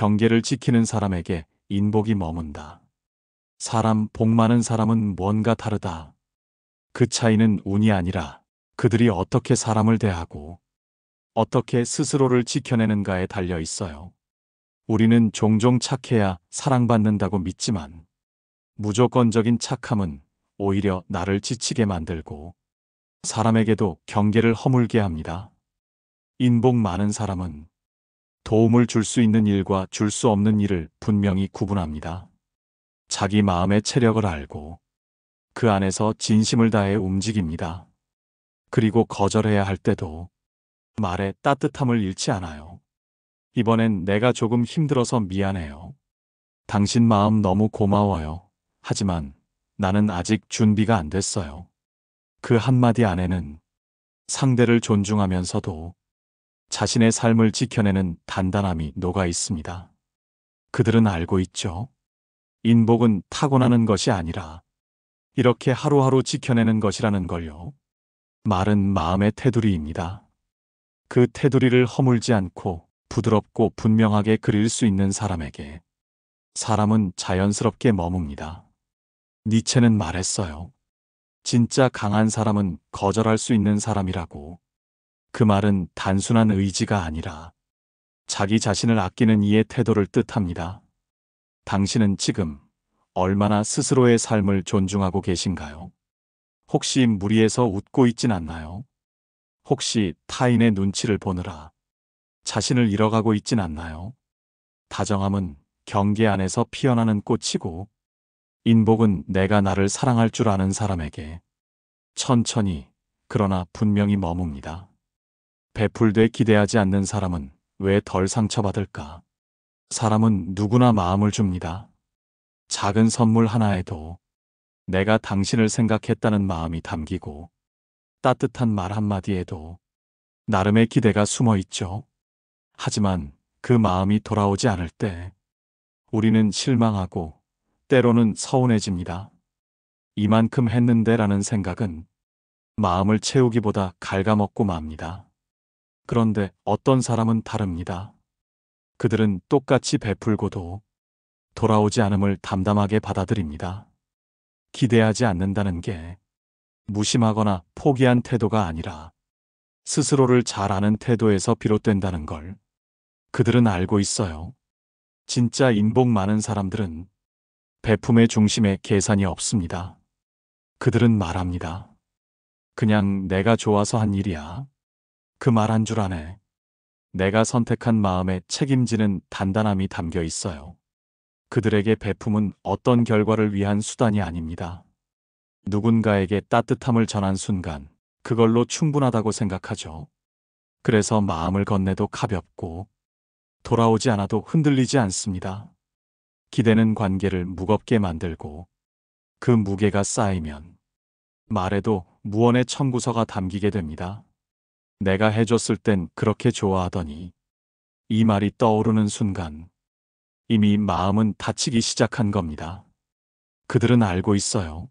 경계를 지키는 사람에게 인복이 머문다. 사람 복 많은 사람은 뭔가 다르다. 그 차이는 운이 아니라 그들이 어떻게 사람을 대하고 어떻게 스스로를 지켜내는가에 달려 있어요. 우리는 종종 착해야 사랑받는다고 믿지만 무조건적인 착함은 오히려 나를 지치게 만들고 사람에게도 경계를 허물게 합니다. 인복 많은 사람은 도움을 줄 수 있는 일과 줄 수 없는 일을 분명히 구분합니다. 자기 마음의 체력을 알고 그 안에서 진심을 다해 움직입니다. 그리고 거절해야 할 때도 말에 따뜻함을 잃지 않아요. 이번엔 내가 조금 힘들어서 미안해요. 당신 마음 너무 고마워요. 하지만 나는 아직 준비가 안 됐어요. 그 한마디 안에는 상대를 존중하면서도 자신의 삶을 지켜내는 단단함이 녹아 있습니다. 그들은 알고 있죠. 인복은 타고나는 것이 아니라 이렇게 하루하루 지켜내는 것이라는 걸요. 말은 마음의 테두리입니다. 그 테두리를 허물지 않고 부드럽고 분명하게 그릴 수 있는 사람에게 사람은 자연스럽게 머뭅니다. 니체는 말했어요. 진짜 강한 사람은 거절할 수 있는 사람이라고. 그 말은 단순한 의지가 아니라 자기 자신을 아끼는 이의 태도를 뜻합니다. 당신은 지금 얼마나 스스로의 삶을 존중하고 계신가요? 혹시 무리해서 웃고 있진 않나요? 혹시 타인의 눈치를 보느라 자신을 잃어가고 있진 않나요? 다정함은 경계 안에서 피어나는 꽃이고 인복은 내가 나를 사랑할 줄 아는 사람에게 천천히 그러나 분명히 머뭅니다. 베풀되 기대하지 않는 사람은 왜 덜 상처받을까? 사람은 누구나 마음을 줍니다. 작은 선물 하나에도 내가 당신을 생각했다는 마음이 담기고 따뜻한 말 한마디에도 나름의 기대가 숨어 있죠. 하지만 그 마음이 돌아오지 않을 때 우리는 실망하고 때로는 서운해집니다. 이만큼 했는데라는 생각은 마음을 채우기보다 갉아먹고 맙니다. 그런데 어떤 사람은 다릅니다. 그들은 똑같이 베풀고도 돌아오지 않음을 담담하게 받아들입니다. 기대하지 않는다는 게 무심하거나 포기한 태도가 아니라 스스로를 잘 아는 태도에서 비롯된다는 걸 그들은 알고 있어요. 진짜 인복 많은 사람들은 베품의 중심에 계산이 없습니다. 그들은 말합니다. 그냥 내가 좋아서 한 일이야. 그 말 한 줄 안에 내가 선택한 마음에 책임지는 단단함이 담겨 있어요. 그들에게 베품은 어떤 결과를 위한 수단이 아닙니다. 누군가에게 따뜻함을 전한 순간 그걸로 충분하다고 생각하죠. 그래서 마음을 건네도 가볍고 돌아오지 않아도 흔들리지 않습니다. 기대는 관계를 무겁게 만들고 그 무게가 쌓이면 말에도 무언의 청구서가 담기게 됩니다. 내가 해줬을 땐 그렇게 좋아하더니 이 말이 떠오르는 순간 이미 마음은 다치기 시작한 겁니다. 그들은 알고 있어요.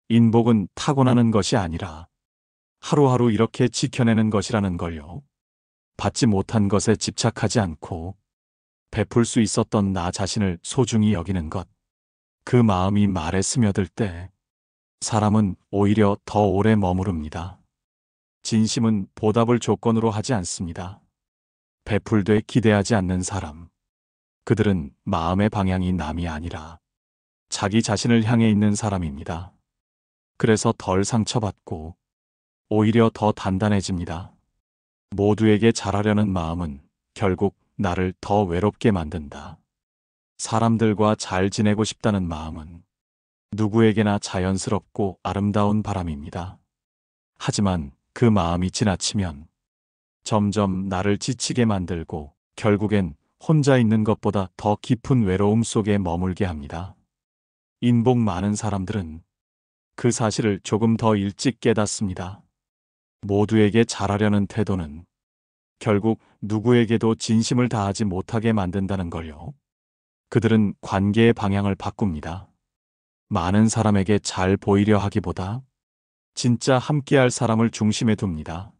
인복은 타고나는 것이 아니라 하루하루 이렇게 지켜내는 것이라는 걸요. 받지 못한 것에 집착하지 않고 베풀 수 있었던 나 자신을 소중히 여기는 것. 그 마음이 말에 스며들 때 사람은 오히려 더 오래 머무릅니다. 진심은 보답을 조건으로 하지 않습니다. 베풀되 기대하지 않는 사람. 그들은 마음의 방향이 남이 아니라 자기 자신을 향해 있는 사람입니다. 그래서 덜 상처받고 오히려 더 단단해집니다. 모두에게 잘하려는 마음은 결국 나를 더 외롭게 만든다. 사람들과 잘 지내고 싶다는 마음은 누구에게나 자연스럽고 아름다운 바람입니다. 하지만 그 마음이 지나치면 점점 나를 지치게 만들고 결국엔 혼자 있는 것보다 더 깊은 외로움 속에 머물게 합니다. 인복 많은 사람들은 그 사실을 조금 더 일찍 깨닫습니다. 모두에게 잘하려는 태도는 결국 누구에게도 진심을 다하지 못하게 만든다는 걸요. 그들은 관계의 방향을 바꿉니다. 많은 사람에게 잘 보이려 하기보다 진짜 함께할 사람을 중심에 둡니다.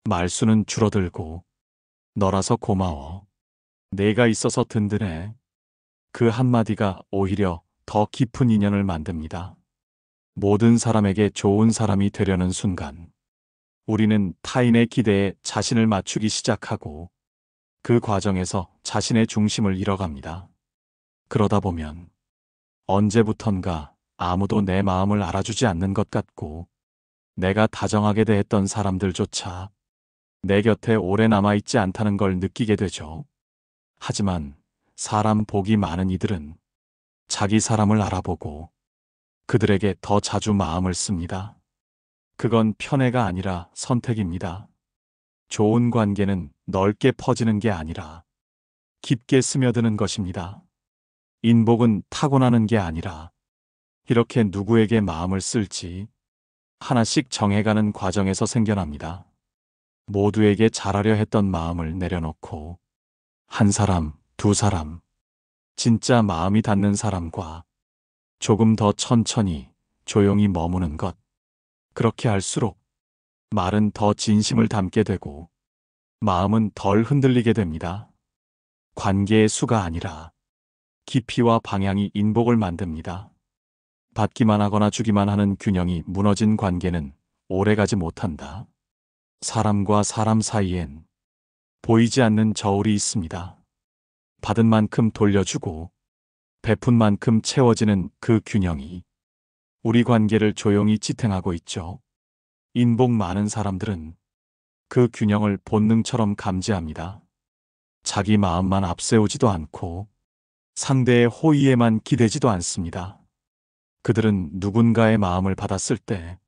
말수는 줄어들고 너라서 고마워. 내가 있어서 든든해. 그 한마디가 오히려 더 깊은 인연을 만듭니다. 모든 사람에게 좋은 사람이 되려는 순간, 우리는 타인의 기대에 자신을 맞추기 시작하고 그 과정에서 자신의 중심을 잃어갑니다. 그러다 보면 언제부턴가 아무도 내 마음을 알아주지 않는 것 같고 내가 다정하게 대했던 사람들조차 내 곁에 오래 남아있지 않다는 걸 느끼게 되죠. 하지만 사람 복이 많은 이들은 자기 사람을 알아보고 그들에게 더 자주 마음을 씁니다. 그건 편애가 아니라 선택입니다. 좋은 관계는 넓게 퍼지는 게 아니라 깊게 스며드는 것입니다. 인복은 타고나는 게 아니라 이렇게 누구에게 마음을 쓸지 하나씩 정해가는 과정에서 생겨납니다. 모두에게 잘하려 했던 마음을 내려놓고 한 사람, 두 사람, 진짜 마음이 닿는 사람과 조금 더 천천히 조용히 머무는 것. 그렇게 할수록 말은 더 진심을 담게 되고 마음은 덜 흔들리게 됩니다. 관계의 수가 아니라 깊이와 방향이 인복을 만듭니다. 받기만 하거나 주기만 하는 균형이 무너진 관계는 오래가지 못한다. 사람과 사람 사이엔 보이지 않는 저울이 있습니다. 받은 만큼 돌려주고 베푼 만큼 채워지는 그 균형이 우리 관계를 조용히 지탱하고 있죠. 인복 많은 사람들은 그 균형을 본능처럼 감지합니다. 자기 마음만 앞세우지도 않고 상대의 호의에만 기대지도 않습니다. 그들은 누군가의 마음을 받았을 때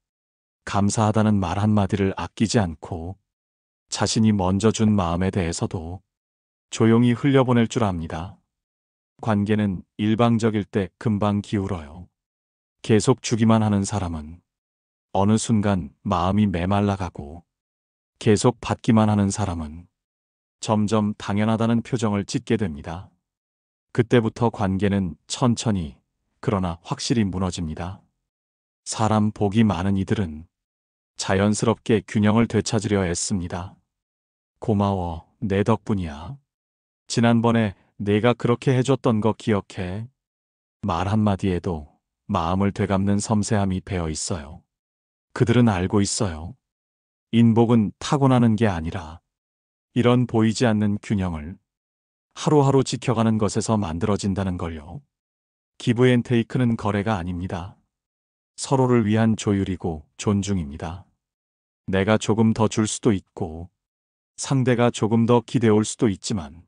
감사하다는 말 한마디를 아끼지 않고 자신이 먼저 준 마음에 대해서도 조용히 흘려보낼 줄 압니다. 관계는 일방적일 때 금방 기울어요. 계속 주기만 하는 사람은 어느 순간 마음이 메말라가고 계속 받기만 하는 사람은 점점 당연하다는 표정을 짓게 됩니다. 그때부터 관계는 천천히 그러나 확실히 무너집니다. 사람 복이 많은 이들은 자연스럽게 균형을 되찾으려 애씁니다. 고마워, 내 덕분이야. 지난번에 내가 그렇게 해줬던 거 기억해. 말 한마디에도 마음을 되갚는 섬세함이 배어 있어요. 그들은 알고 있어요. 인복은 타고나는 게 아니라 이런 보이지 않는 균형을 하루하루 지켜가는 것에서 만들어진다는 걸요. 기브앤테이크는 거래가 아닙니다. 서로를 위한 조율이고 존중입니다. 내가 조금 더 줄 수도 있고 상대가 조금 더 기대올 수도 있지만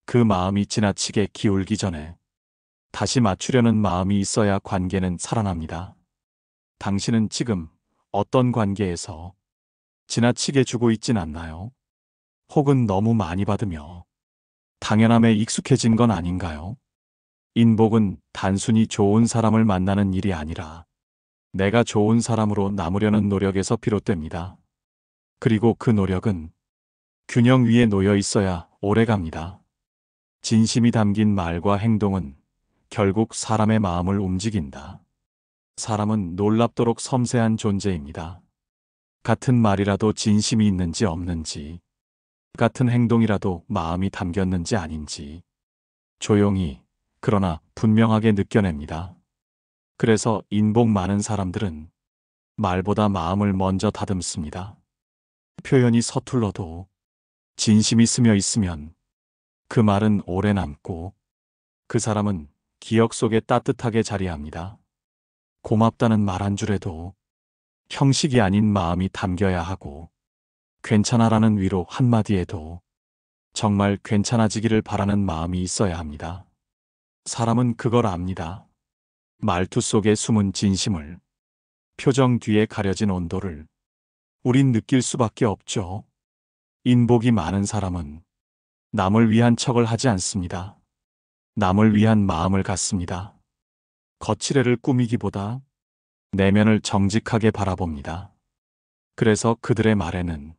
그 마음이 지나치게 기울기 전에 다시 맞추려는 마음이 있어야 관계는 살아납니다. 당신은 지금 어떤 관계에서 지나치게 주고 있진 않나요? 혹은 너무 많이 받으며 당연함에 익숙해진 건 아닌가요? 인복은 단순히 좋은 사람을 만나는 일이 아니라 내가 좋은 사람으로 남으려는 노력에서 비롯됩니다. 그리고 그 노력은 균형 위에 놓여 있어야 오래갑니다. 진심이 담긴 말과 행동은 결국 사람의 마음을 움직인다. 사람은 놀랍도록 섬세한 존재입니다. 같은 말이라도 진심이 있는지 없는지, 같은 행동이라도 마음이 담겼는지 아닌지 조용히 그러나 분명하게 느껴냅니다. 그래서 인복 많은 사람들은 말보다 마음을 먼저 다듬습니다. 표현이 서툴러도 진심이 스며 있으면 그 말은 오래 남고 그 사람은 기억 속에 따뜻하게 자리합니다. 고맙다는 말 한 줄에도 형식이 아닌 마음이 담겨야 하고 괜찮아라는 위로 한마디에도 정말 괜찮아지기를 바라는 마음이 있어야 합니다. 사람은 그걸 압니다. 말투 속에 숨은 진심을, 표정 뒤에 가려진 온도를 우린 느낄 수밖에 없죠. 인복이 많은 사람은 남을 위한 척을 하지 않습니다. 남을 위한 마음을 갖습니다. 거칠애를 꾸미기보다 내면을 정직하게 바라봅니다. 그래서 그들의 말에는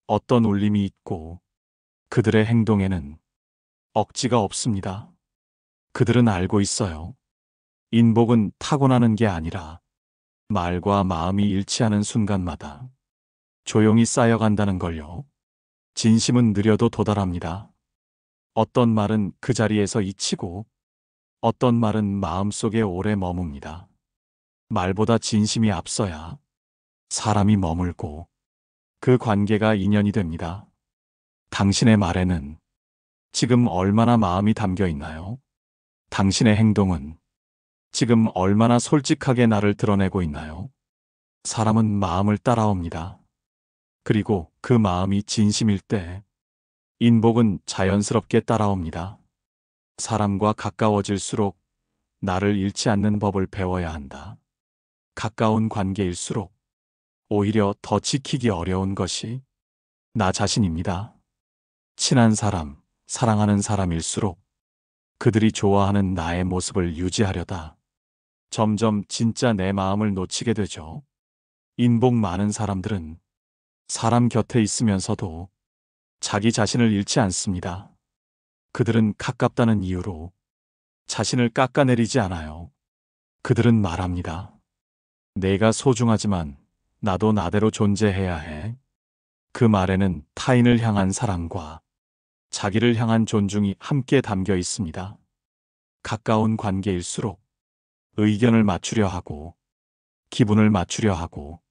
어떤 울림이 있고 그들의 행동에는 억지가 없습니다. 그들은 알고 있어요. 인복은 타고나는 게 아니라 말과 마음이 일치하는 순간마다 조용히 쌓여간다는 걸요. 진심은 느려도 도달합니다. 어떤 말은 그 자리에서 잊히고 어떤 말은 마음속에 오래 머뭅니다. 말보다 진심이 앞서야 사람이 머물고 그 관계가 인연이 됩니다. 당신의 말에는 지금 얼마나 마음이 담겨 있나요? 당신의 행동은 지금 얼마나 솔직하게 나를 드러내고 있나요? 사람은 마음을 따라옵니다. 그리고 그 마음이 진심일 때 인복은 자연스럽게 따라옵니다. 사람과 가까워질수록 나를 잃지 않는 법을 배워야 한다. 가까운 관계일수록 오히려 더 지키기 어려운 것이 나 자신입니다. 친한 사람, 사랑하는 사람일수록 그들이 좋아하는 나의 모습을 유지하려다 점점 진짜 내 마음을 놓치게 되죠. 인복 많은 사람들은 사람 곁에 있으면서도 자기 자신을 잃지 않습니다. 그들은 가깝다는 이유로 자신을 깎아내리지 않아요. 그들은 말합니다. 내가 소중하지만 나도 나대로 존재해야 해. 그 말에는 타인을 향한 사랑과 자기를 향한 존중이 함께 담겨 있습니다. 가까운 관계일수록 의견을 맞추려 하고 기분을 맞추려 하고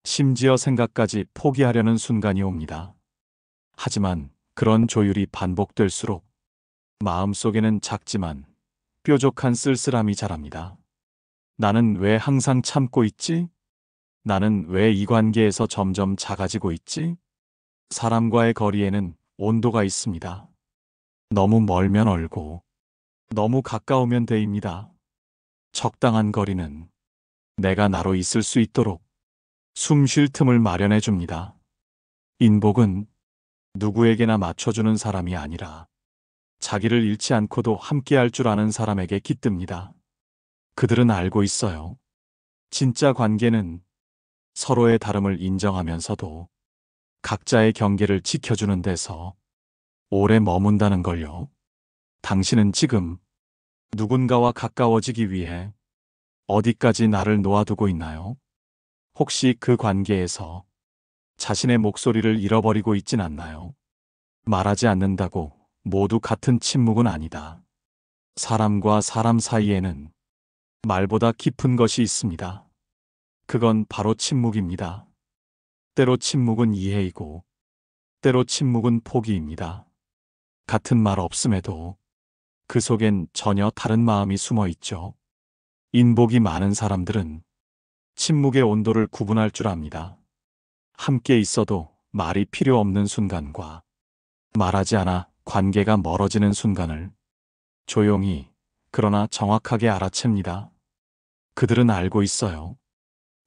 심지어 생각까지 포기하려는 순간이 옵니다. 하지만 그런 조율이 반복될수록 마음속에는 작지만 뾰족한 쓸쓸함이 자랍니다. 나는 왜 항상 참고 있지? 나는 왜 이 관계에서 점점 작아지고 있지? 사람과의 거리에는 온도가 있습니다. 너무 멀면 얼고, 너무 가까우면 데입니다. 적당한 거리는 내가 나로 있을 수 있도록 숨 쉴 틈을 마련해 줍니다. 인복은 누구에게나 맞춰주는 사람이 아니라 자기를 잃지 않고도 함께할 줄 아는 사람에게 깃듭니다. 그들은 알고 있어요. 진짜 관계는 서로의 다름을 인정하면서도 각자의 경계를 지켜주는 데서 오래 머문다는 걸요. 당신은 지금 누군가와 가까워지기 위해 어디까지 나를 놓아두고 있나요? 혹시 그 관계에서 자신의 목소리를 잃어버리고 있진 않나요? 말하지 않는다고 모두 같은 침묵은 아니다. 사람과 사람 사이에는 말보다 깊은 것이 있습니다. 그건 바로 침묵입니다. 때로 침묵은 이해이고, 때로 침묵은 포기입니다. 같은 말 없음에도 그 속엔 전혀 다른 마음이 숨어 있죠. 인복이 많은 사람들은 침묵의 온도를 구분할 줄 압니다. 함께 있어도 말이 필요 없는 순간과 말하지 않아 관계가 멀어지는 순간을 조용히 그러나 정확하게 알아챕니다. 그들은 알고 있어요.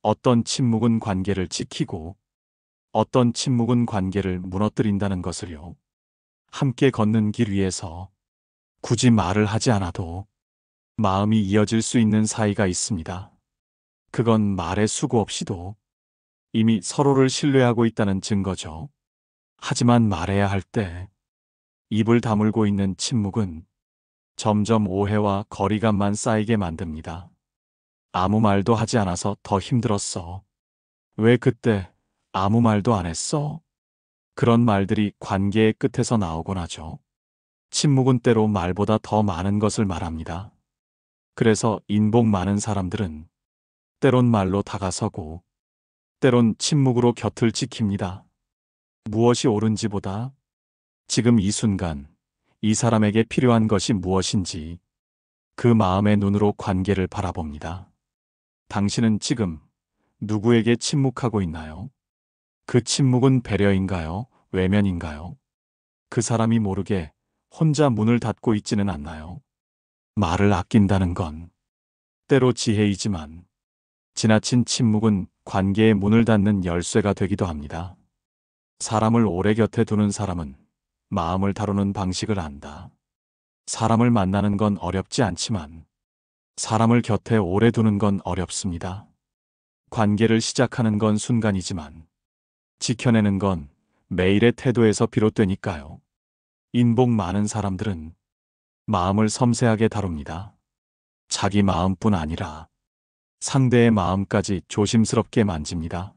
어떤 침묵은 관계를 지키고 어떤 침묵은 관계를 무너뜨린다는 것을요. 함께 걷는 길 위에서 굳이 말을 하지 않아도 마음이 이어질 수 있는 사이가 있습니다. 그건 말의 수고 없이도 이미 서로를 신뢰하고 있다는 증거죠. 하지만 말해야 할 때 입을 다물고 있는 침묵은 점점 오해와 거리감만 쌓이게 만듭니다. 아무 말도 하지 않아서 더 힘들었어. 왜 그때 아무 말도 안 했어? 그런 말들이 관계의 끝에서 나오곤 하죠. 침묵은 때로 말보다 더 많은 것을 말합니다. 그래서 인복 많은 사람들은 때론 말로 다가서고 때론 침묵으로 곁을 지킵니다. 무엇이 옳은지보다 지금 이 순간 이 사람에게 필요한 것이 무엇인지 그 마음의 눈으로 관계를 바라봅니다. 당신은 지금 누구에게 침묵하고 있나요? 그 침묵은 배려인가요? 외면인가요? 그 사람이 모르게 혼자 문을 닫고 있지는 않나요? 말을 아낀다는 건 때로 지혜이지만 지나친 침묵은 관계의 문을 닫는 열쇠가 되기도 합니다. 사람을 오래 곁에 두는 사람은 마음을 다루는 방식을 안다. 사람을 만나는 건 어렵지 않지만 사람을 곁에 오래 두는 건 어렵습니다. 관계를 시작하는 건 순간이지만 지켜내는 건 매일의 태도에서 비롯되니까요. 인복 많은 사람들은 마음을 섬세하게 다룹니다. 자기 마음뿐 아니라 상대의 마음까지 조심스럽게 만집니다.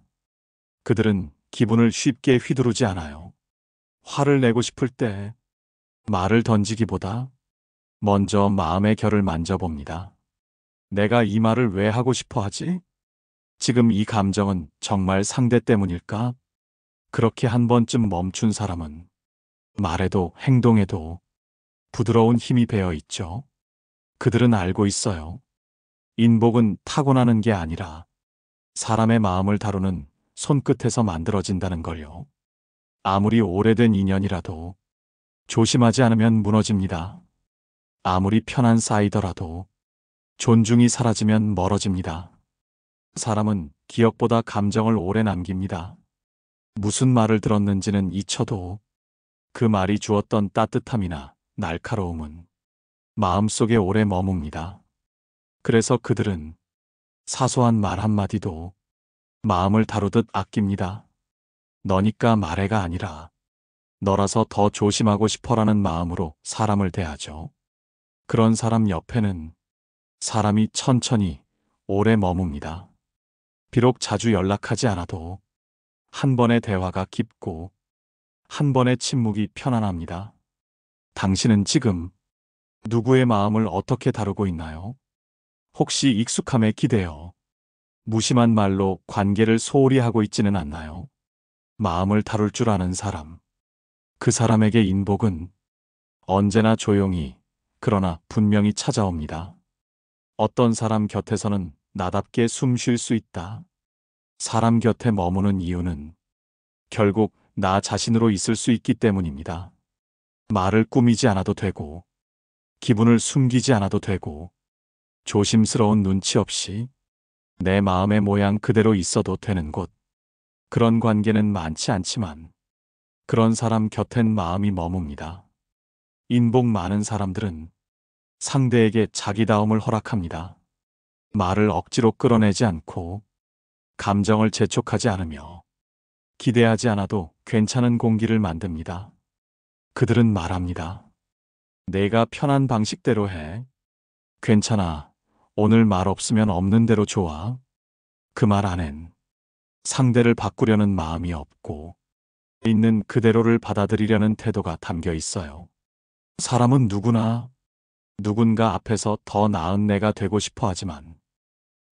그들은 기분을 쉽게 휘두르지 않아요. 화를 내고 싶을 때, 말을 던지기보다 먼저 마음의 결을 만져봅니다. 내가 이 말을 왜 하고 싶어 하지? 지금 이 감정은 정말 상대 때문일까? 그렇게 한 번쯤 멈춘 사람은 말에도 행동에도 부드러운 힘이 배어 있죠. 그들은 알고 있어요. 인복은 타고나는 게 아니라 사람의 마음을 다루는 손끝에서 만들어진다는 걸요. 아무리 오래된 인연이라도 조심하지 않으면 무너집니다. 아무리 편한 사이더라도 존중이 사라지면 멀어집니다. 사람은 기억보다 감정을 오래 남깁니다. 무슨 말을 들었는지는 잊혀도 그 말이 주었던 따뜻함이나 날카로움은 마음속에 오래 머뭅니다. 그래서 그들은 사소한 말 한마디도 마음을 다루듯 아낍니다. 너니까 말해가 아니라 너라서 더 조심하고 싶어라는 마음으로 사람을 대하죠. 그런 사람 옆에는 사람이 천천히 오래 머뭅니다. 비록 자주 연락하지 않아도 한 번의 대화가 깊고 한 번의 침묵이 편안합니다. 당신은 지금 누구의 마음을 어떻게 다루고 있나요? 혹시 익숙함에 기대어 무심한 말로 관계를 소홀히 하고 있지는 않나요? 마음을 다룰 줄 아는 사람, 그 사람에게 인복은 언제나 조용히 그러나 분명히 찾아옵니다. 어떤 사람 곁에서는 나답게 숨 쉴 수 있다. 사람 곁에 머무는 이유는 결국 나 자신으로 있을 수 있기 때문입니다. 말을 꾸미지 않아도 되고, 기분을 숨기지 않아도 되고, 조심스러운 눈치 없이 내 마음의 모양 그대로 있어도 되는 곳. 그런 관계는 많지 않지만 그런 사람 곁엔 마음이 머뭅니다. 인복 많은 사람들은 상대에게 자기다움을 허락합니다. 말을 억지로 끌어내지 않고 감정을 재촉하지 않으며 기대하지 않아도 괜찮은 공기를 만듭니다. 그들은 말합니다. 내가 편한 방식대로 해. 괜찮아. 오늘 말 없으면 없는 대로 좋아. 그 말 안엔 상대를 바꾸려는 마음이 없고 있는 그대로를 받아들이려는 태도가 담겨 있어요. 사람은 누구나 누군가 앞에서 더 나은 내가 되고 싶어 하지만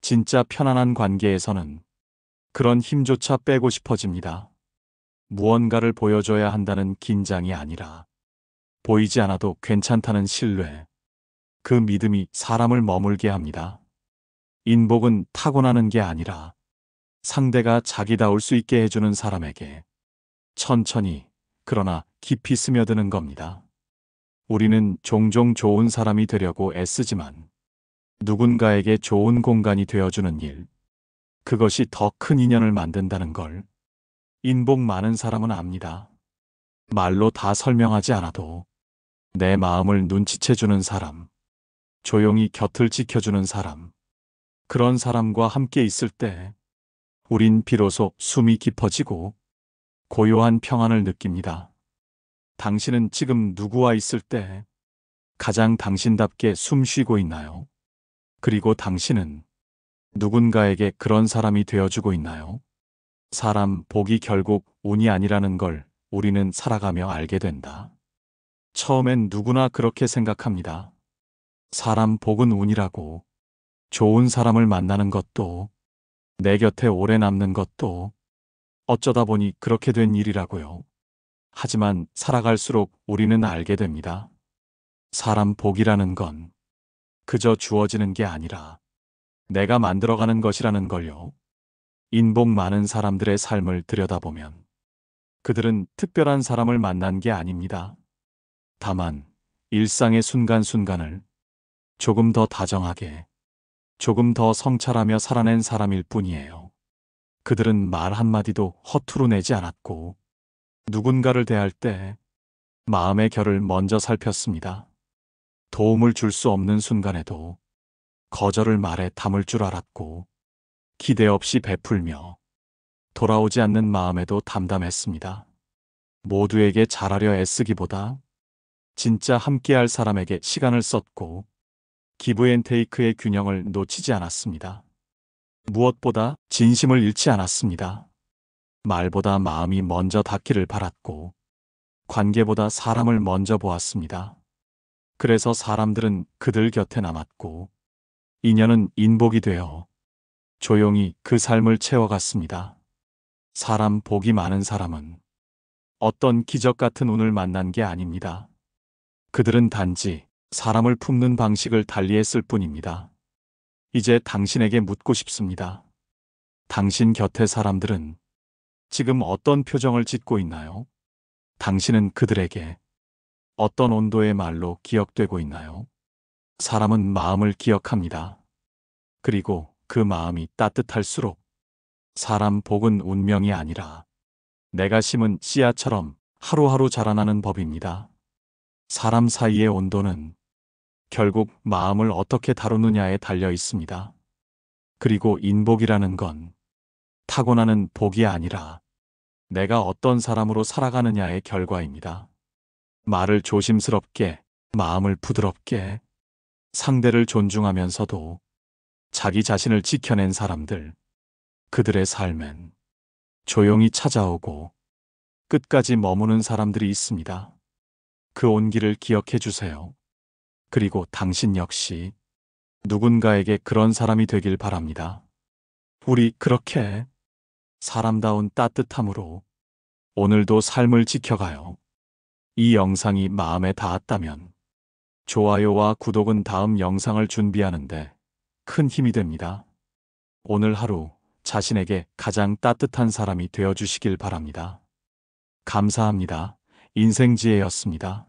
진짜 편안한 관계에서는 그런 힘조차 빼고 싶어집니다. 무언가를 보여줘야 한다는 긴장이 아니라 보이지 않아도 괜찮다는 신뢰, 그 믿음이 사람을 머물게 합니다. 인복은 타고나는 게 아니라 상대가 자기다울 수 있게 해주는 사람에게 천천히 그러나 깊이 스며드는 겁니다. 우리는 종종 좋은 사람이 되려고 애쓰지만 누군가에게 좋은 공간이 되어주는 일, 그것이 더 큰 인연을 만든다는 걸 인복 많은 사람은 압니다. 말로 다 설명하지 않아도 내 마음을 눈치채주는 사람, 조용히 곁을 지켜주는 사람, 그런 사람과 함께 있을 때 우린 비로소 숨이 깊어지고 고요한 평안을 느낍니다. 당신은 지금 누구와 있을 때 가장 당신답게 숨 쉬고 있나요? 그리고 당신은 누군가에게 그런 사람이 되어주고 있나요? 사람 복이 결국 운이 아니라는 걸 우리는 살아가며 알게 된다. 처음엔 누구나 그렇게 생각합니다. 사람 복은 운이라고, 좋은 사람을 만나는 것도, 내 곁에 오래 남는 것도 어쩌다 보니 그렇게 된 일이라고요. 하지만 살아갈수록 우리는 알게 됩니다. 사람 복이라는 건 그저 주어지는 게 아니라 내가 만들어가는 것이라는 걸요. 인복 많은 사람들의 삶을 들여다보면 그들은 특별한 사람을 만난 게 아닙니다. 다만 일상의 순간순간을 조금 더 다정하게, 조금 더 성찰하며 살아낸 사람일 뿐이에요. 그들은 말 한마디도 허투루 내지 않았고 누군가를 대할 때 마음의 결을 먼저 살폈습니다. 도움을 줄 수 없는 순간에도 거절을 말에 담을 줄 알았고 기대 없이 베풀며 돌아오지 않는 마음에도 담담했습니다. 모두에게 잘하려 애쓰기보다 진짜 함께할 사람에게 시간을 썼고 기브앤테이크의 균형을 놓치지 않았습니다. 무엇보다 진심을 잃지 않았습니다. 말보다 마음이 먼저 닿기를 바랐고 관계보다 사람을 먼저 보았습니다. 그래서 사람들은 그들 곁에 남았고 인연은 인복이 되어 조용히 그 삶을 채워갔습니다. 사람 복이 많은 사람은 어떤 기적 같은 운을 만난 게 아닙니다. 그들은 단지 사람을 품는 방식을 달리했을 뿐입니다. 이제 당신에게 묻고 싶습니다. 당신 곁의 사람들은 지금 어떤 표정을 짓고 있나요? 당신은 그들에게 어떤 온도의 말로 기억되고 있나요? 사람은 마음을 기억합니다. 그리고 그 마음이 따뜻할수록 사람 복은 운명이 아니라 내가 심은 씨앗처럼 하루하루 자라나는 법입니다. 사람 사이의 온도는 결국 마음을 어떻게 다루느냐에 달려 있습니다. 그리고 인복이라는 건 타고나는 복이 아니라 내가 어떤 사람으로 살아가느냐의 결과입니다. 말을 조심스럽게, 마음을 부드럽게, 상대를 존중하면서도 자기 자신을 지켜낸 사람들, 그들의 삶엔 조용히 찾아오고 끝까지 머무는 사람들이 있습니다. 그 온기를 기억해 주세요. 그리고 당신 역시 누군가에게 그런 사람이 되길 바랍니다. 우리 그렇게 사람다운 따뜻함으로 오늘도 삶을 지켜가요. 이 영상이 마음에 닿았다면 좋아요와 구독은 다음 영상을 준비하는데 큰 힘이 됩니다. 오늘 하루 자신에게 가장 따뜻한 사람이 되어주시길 바랍니다. 감사합니다. 인생지혜였습니다.